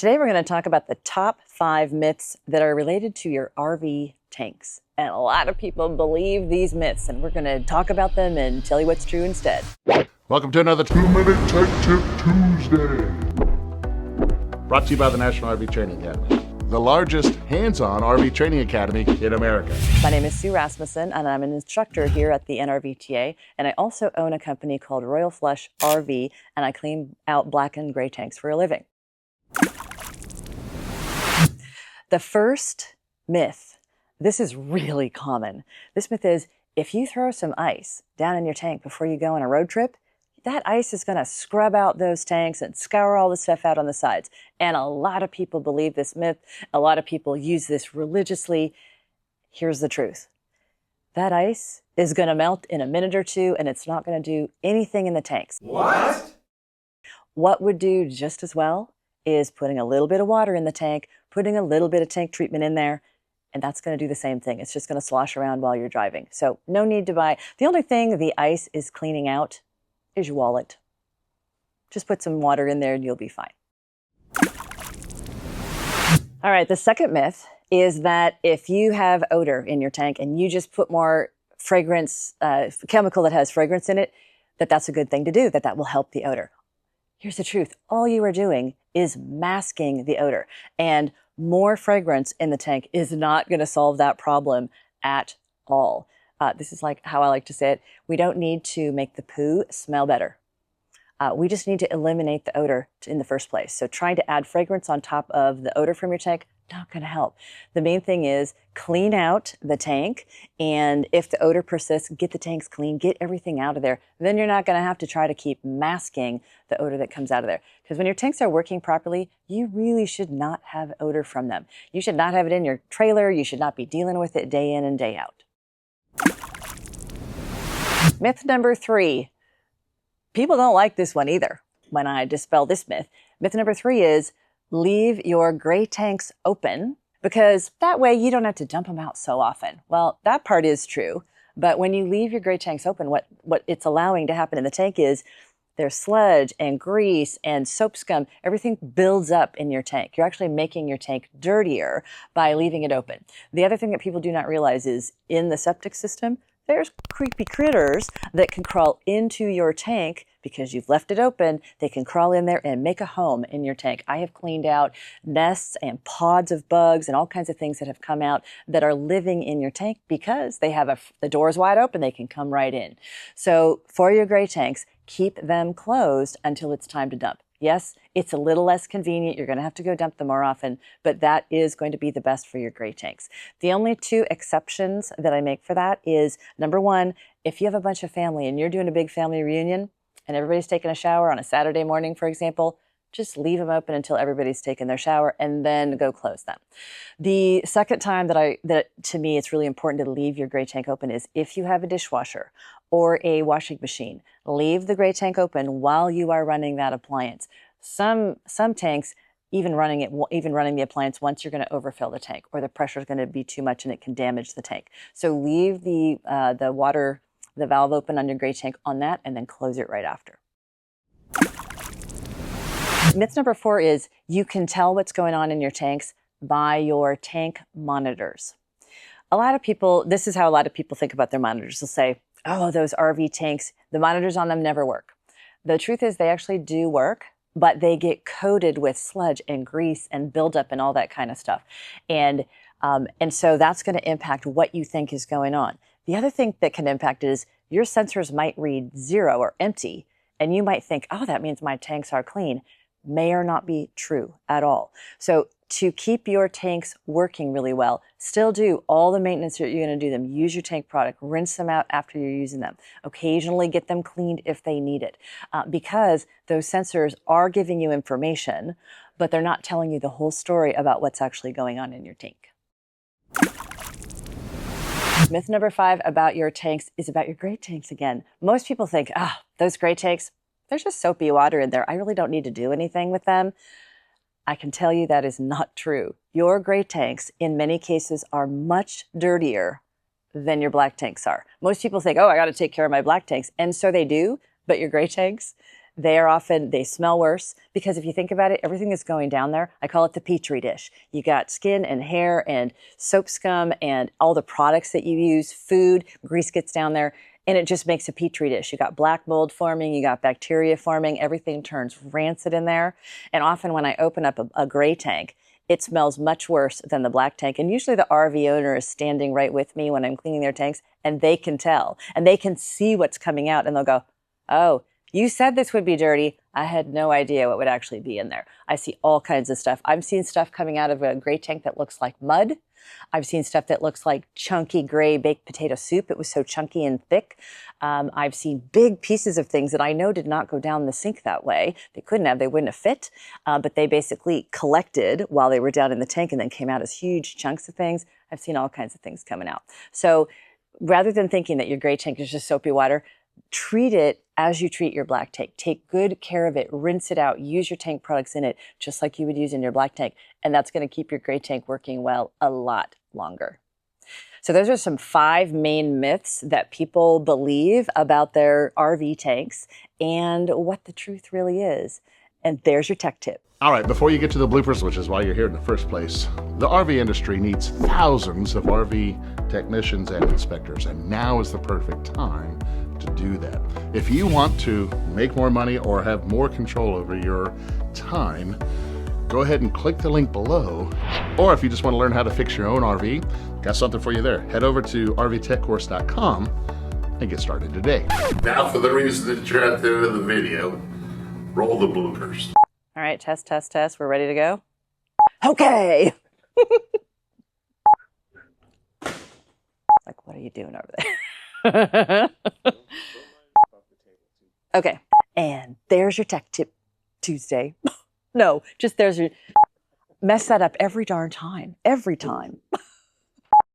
Today we're going to talk about the top 5 myths that are related to your RV tanks. And a lot of people believe these myths, and we're going to talk about them and tell you what's true instead. Welcome to another 2-Minute Tech Tip Tuesday. Brought to you by the National RV Training Academy, the largest hands-on RV training academy in America. My name is Sue Rasmussen, and I'm an instructor here at the NRVTA, and I also own a company called Royal Flush RV, and I clean out black and gray tanks for a living. The first myth, this is really common. This myth is, if you throw some ice down in your tank before you go on a road trip, that ice is going to scrub out those tanks and scour all the stuff out on the sides. And a lot of people believe this myth. A lot of people use this religiously. Here's the truth. That ice is going to melt in a minute or two, and it's not going to do anything in the tanks. What? What would do just as well is putting a little bit of water in the tank, putting a little bit of tank treatment in there, and that's going to do the same thing. It's just going to slosh around while you're driving. So no need to buy. The only thing the ice is cleaning out is your wallet. Just put some water in there and you'll be fine. All right, the second myth is that if you have odor in your tank and you just put more fragrance, chemical that has fragrance in it, that's a good thing to do, that will help the odor. Here's the truth. All you are doing is masking the odor, and more fragrance in the tank is not going to solve that problem at all. This is like how I like to say it. We don't need to make the poo smell better. We just need to eliminate the odor in the first place. So trying to add fragrance on top of the odor from your tank, not going to help. The main thing is clean out the tank, and if the odor persists, get the tanks clean, get everything out of there. Then you're not going to have to try to keep masking the odor that comes out of there. Because when your tanks are working properly, you really should not have odor from them. You should not have it in your trailer. You should not be dealing with it day in and day out. Myth number 3. People don't like this one either when I dispel this myth. Myth number 3 is leave your gray tanks open, because that way you don't have to dump them out so often. Well, that part is true, but when you leave your gray tanks open, what it's allowing to happen in the tank is there's sludge and grease and soap scum. Everything builds up in your tank. You're actually making your tank dirtier by leaving it open. The other thing that people do not realize is in the septic system, there's creepy critters that can crawl into your tank because you've left it open. They can crawl in there and make a home in your tank. I have cleaned out nests and pods of bugs and all kinds of things that have come out that are living in your tank because they have the doors wide open. They can come right in. So for your gray tanks, keep them closed until it's time to dump. Yes, it's a little less convenient. You're going to have to go dump them more often, but that is going to be the best for your gray tanks. The only 2 exceptions that I make for that is, number 1, if you have a bunch of family and you're doing a big family reunion and everybody's taking a shower on a Saturday morning, for example, just leave them open until everybody's taken their shower and then go close them. The second time that to me it's really important to leave your gray tank open is if you have a dishwasher or a washing machine. Leave the gray tank open while you are running that appliance. Some tanks, even running the appliance once, you're going to overfill the tank, or the pressure is going to be too much and it can damage the tank. So leave the valve open on your gray tank on that, and then close it right after. Myth number 4 is you can tell what's going on in your tanks by your tank monitors. This is how a lot of people think about their monitors. They'll say, oh, those RV tanks, the monitors on them never work. The truth is they actually do work, but they get coated with sludge and grease and buildup and all that kind of stuff. And so that's going to impact what you think is going on. The other thing that can impact is your sensors might read 0 or empty, and you might think, oh, that means my tanks are clean. May or not be true at all. So to keep your tanks working really well, still do all the maintenance that you're going to do them. Use your tank product, rinse them out after you're using them. Occasionally get them cleaned if they need it, because those sensors are giving you information, but they're not telling you the whole story about what's actually going on in your tank. Myth number 5 about your tanks is about your gray tanks again. Most people think, those gray tanks, there's just soapy water in there. I really don't need to do anything with them. I can tell you that is not true. Your gray tanks, in many cases, are much dirtier than your black tanks are. Most people think, oh, I got to take care of my black tanks. And so they do, but your gray tanks, They smell worse because if you think about it, everything that's going down there, I call it the petri dish. You got skin and hair and soap scum and all the products that you use, food, grease gets down there, and it just makes a petri dish. You got black mold forming, you got bacteria forming, everything turns rancid in there. And often when I open up a gray tank, it smells much worse than the black tank. And usually the RV owner is standing right with me when I'm cleaning their tanks, and they can tell, and they can see what's coming out, and they'll go, oh, you said this would be dirty. I had no idea what would actually be in there. I see all kinds of stuff. I've seen stuff coming out of a gray tank that looks like mud. I've seen stuff that looks like chunky gray baked potato soup. It was so chunky and thick. I've seen big pieces of things that I know did not go down the sink that way. They couldn't have, they wouldn't have fit, but they basically collected while they were down in the tank and then came out as huge chunks of things. I've seen all kinds of things coming out. So rather than thinking that your gray tank is just soapy water, treat it as you treat your black tank. Take good care of it, rinse it out, use your tank products in it, just like you would use in your black tank. And that's going to keep your gray tank working well a lot longer. So those are some 5 main myths that people believe about their RV tanks and what the truth really is. And there's your tech tip. All right, before you get to the bloopers, which is why you're here in the first place, the RV industry needs thousands of RV technicians and inspectors, and now is the perfect time to do that. If you want to make more money or have more control over your time, go ahead and click the link below. Or if you just want to learn how to fix your own RV, got something for you there. Head over to rvtechcourse.com and get started today. Now for the reason that you're at the end of the video, roll the bloopers. All right, test, test, test. We're ready to go? Okay. Like, what are you doing over there? Okay, and there's your Tech Tip Tuesday. No, just there's your, mess that up every darn time, every time.